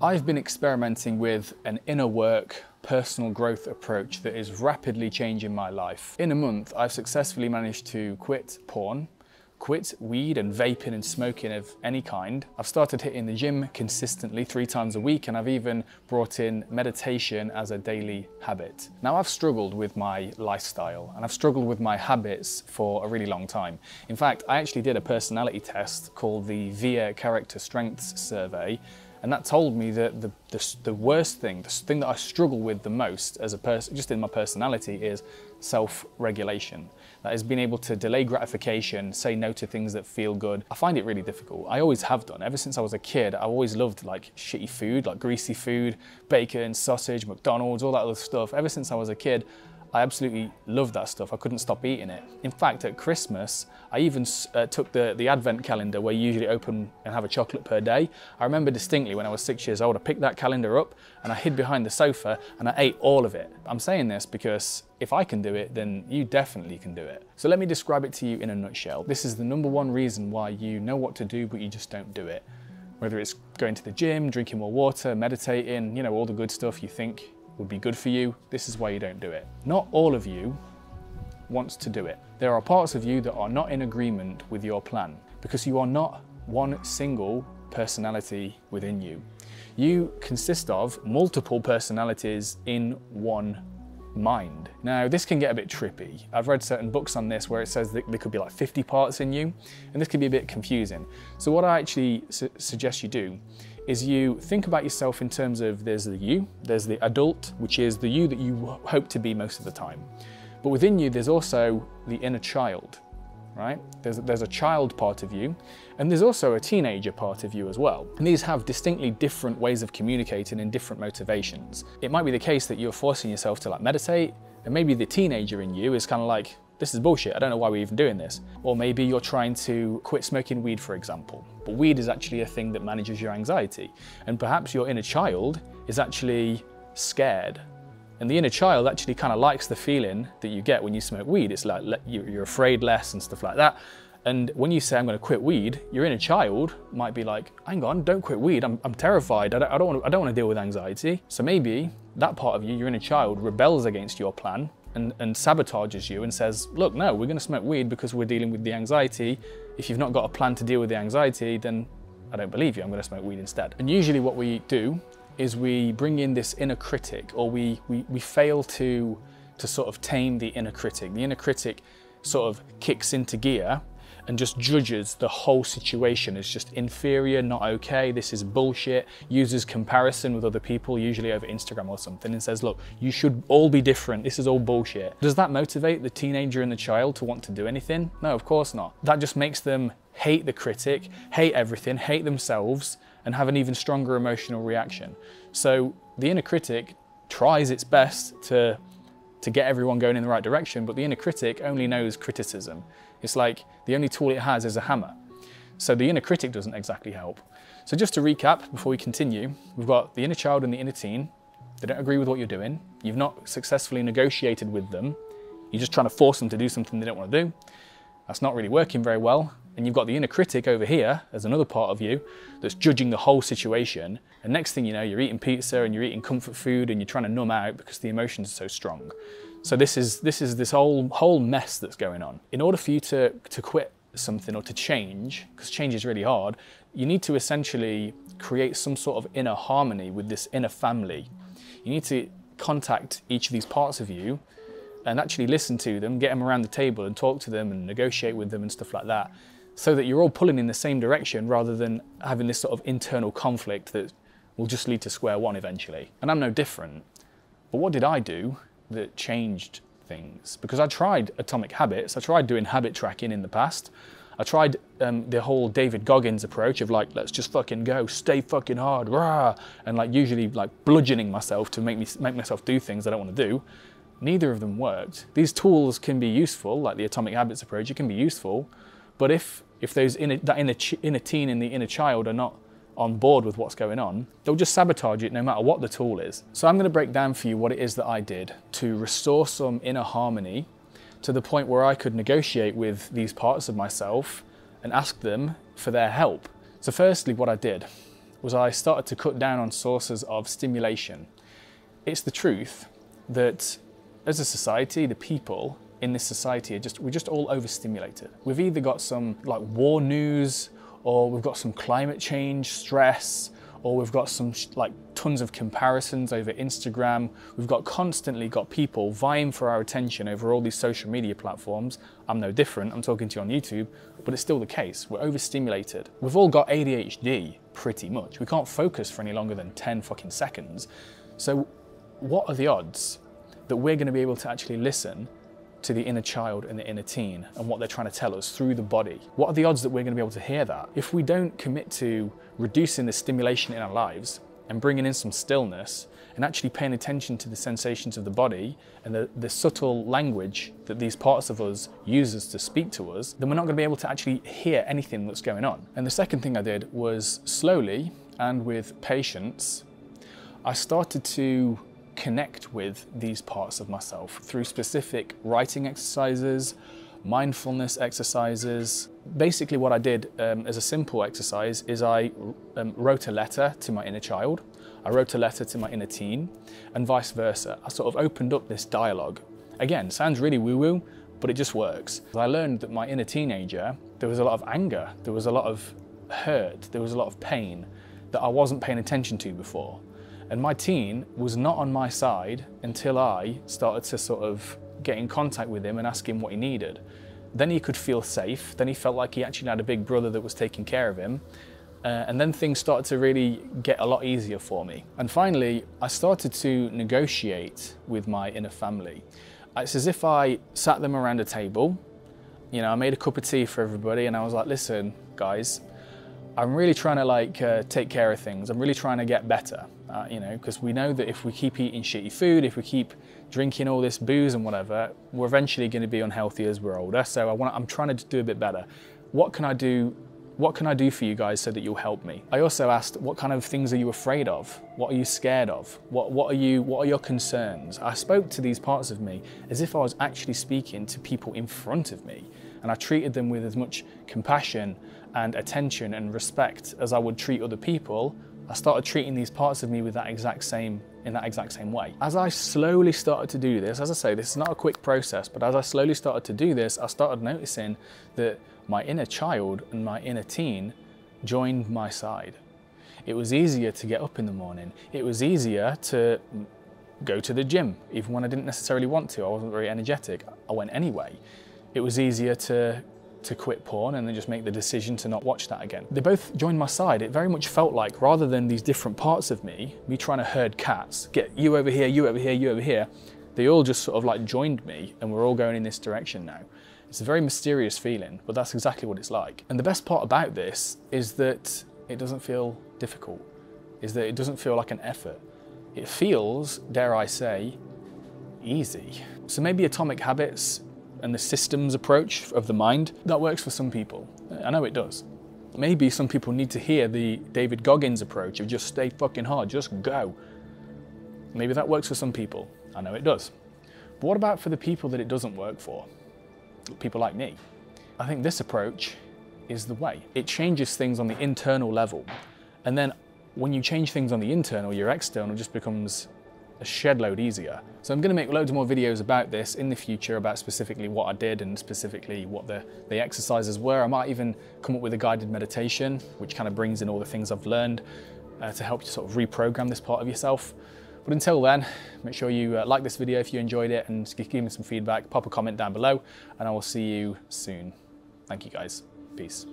I've been experimenting with an inner work, personal growth approach that is rapidly changing my life. In a month, I've successfully managed to quit porn, quit weed and vaping and smoking of any kind. I've started hitting the gym consistently 3 times a week, and I've even brought in meditation as a daily habit. Now, I've struggled with my lifestyle and I've struggled with my habits for a really long time. In fact, I actually did a personality test called the VIA Character Strengths Survey, and that told me that the worst thing, the thing that I struggle with the most as a person, just in my personality, is self-regulation. That is being able to delay gratification, say no to things that feel good. I find it really difficult. I always have done. Ever since I was a kid, I always loved like shitty food, like greasy food, bacon, sausage, McDonald's, all that other stuff. Ever since I was a kid, I absolutely loved that stuff. I couldn't stop eating it. In fact, at Christmas, I even took the advent calendar where you usually open and have a chocolate per day. I remember distinctly when I was 6 years old, I picked that calendar up and I hid behind the sofa and I ate all of it. I'm saying this because if I can do it, then you definitely can do it. So let me describe it to you in a nutshell. This is the #1 reason why you know what to do, but you just don't do it. Whether it's going to the gym, drinking more water, meditating, you know, all the good stuff you think would be good for you, this is why you don't do it. Not all of you wants to do it. There are parts of you that are not in agreement with your plan because you are not one single personality within you. You consist of multiple personalities in one mind. Now, this can get a bit trippy. I've read certain books on this where it says that there could be like 50 parts in you, and this can be a bit confusing. So what I actually suggest you do is you think about yourself in terms of there's the you, there's the adult, which is the you that you hope to be most of the time. But within you, there's also the inner child, right? There's a child part of you, and there's also a teenager part of you as well. And these have distinctly different ways of communicating and different motivations. It might be the case that you're forcing yourself to like meditate, and maybe the teenager in you is kind of like, this is bullshit, I don't know why we're even doing this. Or maybe you're trying to quit smoking weed, for example. But weed is actually a thing that manages your anxiety. And perhaps your inner child is actually scared. And the inner child actually kind of likes the feeling that you get when you smoke weed. It's like you're afraid less and stuff like that. And when you say, I'm going to quit weed, your inner child might be like, hang on, don't quit weed. I'm terrified. I don't want to deal with anxiety. So maybe that part of you, your inner child, rebels against your plan and sabotages you and says, look, no, we're going to smoke weed because we're dealing with the anxiety. If you've not got a plan to deal with the anxiety, then I don't believe you. I'm going to smoke weed instead. And usually what we do is we bring in this inner critic, or we fail to sort of tame the inner critic. The inner critic sort of kicks into gear and just judges the whole situation as just inferior, not okay, this is bullshit, uses comparison with other people, usually over Instagram or something, and says, look, you should all be different, this is all bullshit. Does that motivate the teenager and the child to want to do anything? No, of course not. That just makes them hate the critic, hate everything, hate themselves, and have an even stronger emotional reaction. So the inner critic tries its best to get everyone going in the right direction, but the inner critic only knows criticism. It's like the only tool it has is a hammer. So the inner critic doesn't exactly help. So just to recap, before we continue, we've got the inner child and the inner teen. They don't agree with what you're doing. You've not successfully negotiated with them. You're just trying to force them to do something they don't want to do. That's not really working very well. And you've got the inner critic over here as another part of you that's judging the whole situation. And next thing you know, you're eating pizza and you're eating comfort food and you're trying to numb out because the emotions are so strong. So this is this whole mess that's going on. In order for you to quit something or to change, because change is really hard, you need to essentially create some sort of inner harmony with this inner family. You need to contact each of these parts of you and actually listen to them, get them around the table and talk to them and negotiate with them and stuff like that, so that you're all pulling in the same direction rather than having this sort of internal conflict that will just lead to square one eventually. And I'm no different. But what did I do that changed things? Because I tried Atomic Habits, I tried doing habit tracking in the past. I tried the whole David Goggins approach of like, let's just fucking go, stay fucking hard, rah, and like usually like bludgeoning myself to make myself do things I don't want to do. Neither of them worked. These tools can be useful, like the Atomic Habits approach, it can be useful, but if those that inner teen and the inner child are not on board with what's going on, they'll just sabotage it no matter what the tool is. So I'm going to break down for you what it is that I did to restore some inner harmony to the point where I could negotiate with these parts of myself and ask them for their help. So firstly, what I did was I started to cut down on sources of stimulation. It's the truth that as a society, the people in this society we're just all overstimulated. We've either got some like war news, or we've got some climate change stress, or we've got some like tons of comparisons over Instagram. We've constantly got people vying for our attention over all these social media platforms. I'm no different, I'm talking to you on YouTube, but it's still the case. We're overstimulated. We've all got ADHD, pretty much. We can't focus for any longer than 10 fucking seconds. So what are the odds that we're gonna be able to actually listen to the inner child and the inner teen and what they're trying to tell us through the body? What are the odds that we're going to be able to hear that? If we don't commit to reducing the stimulation in our lives and bringing in some stillness and actually paying attention to the sensations of the body and the subtle language that these parts of us uses to speak to us, then we're not going to be able to actually hear anything that's going on. And the second thing I did was slowly and with patience, I started to connect with these parts of myself through specific writing exercises, mindfulness exercises. Basically what I did as a simple exercise is I wrote a letter to my inner child, I wrote a letter to my inner teen, and vice versa. I sort of opened up this dialogue. Again, sounds really woo-woo, but it just works. I learned that my inner teenager, there was a lot of anger, there was a lot of hurt, there was a lot of pain that I wasn't paying attention to before. And my teen was not on my side until I started to sort of get in contact with him and ask him what he needed. Then he could feel safe, then he felt like he actually had a big brother that was taking care of him. And then things started to really get a lot easier for me. And finally, I started to negotiate with my inner family. It's as if I sat them around a table, you know, I made a cup of tea for everybody and I was like, listen, guys, I'm really trying to take care of things. I'm really trying to get better, you know, because we know that if we keep eating shitty food, if we keep drinking all this booze and whatever, we're eventually going to be unhealthy as we're older. So I'm trying to do a bit better. What can I do? What can I do for you guys so that you'll help me? I also asked, what kind of things are you afraid of? What are you scared of? What are your concerns? I spoke to these parts of me as if I was actually speaking to people in front of me, and I treated them with as much compassion and attention and respect as I would treat other people. I started treating these parts of me with in that exact same way. As I slowly started to do this, as I say, this is not a quick process, but as I slowly started to do this, I started noticing that my inner child and my inner teen joined my side. It was easier to get up in the morning. It was easier to go to the gym, even when I didn't necessarily want to. I wasn't very energetic. I went anyway. It was easier to quit porn and then just make the decision to not watch that again. They both joined my side. It very much felt like, rather than these different parts of me trying to herd cats, get you over here, you over here, you over here, they all just sort of like joined me and we're all going in this direction now. It's a very mysterious feeling, but that's exactly what it's like. And the best part about this is that it doesn't feel difficult, is that it doesn't feel like an effort. It feels, dare I say, easy. So maybe Atomic Habits and the systems approach of the mind, that works for some people. I know it does. Maybe some people need to hear the David Goggins approach of just stay fucking hard, just go. Maybe that works for some people. I know it does. But what about for the people that it doesn't work for? People like me. I think this approach is the way. It changes things on the internal level. And then when you change things on the internal, your external just becomes a shed load easier. So I'm going to make loads more videos about this in the future, about specifically what I did and specifically what the exercises were. I might even come up with a guided meditation, which kind of brings in all the things I've learned to help you sort of reprogram this part of yourself. But until then, make sure you like this video if you enjoyed it and give me some feedback, pop a comment down below, and I will see you soon. Thank you guys. Peace.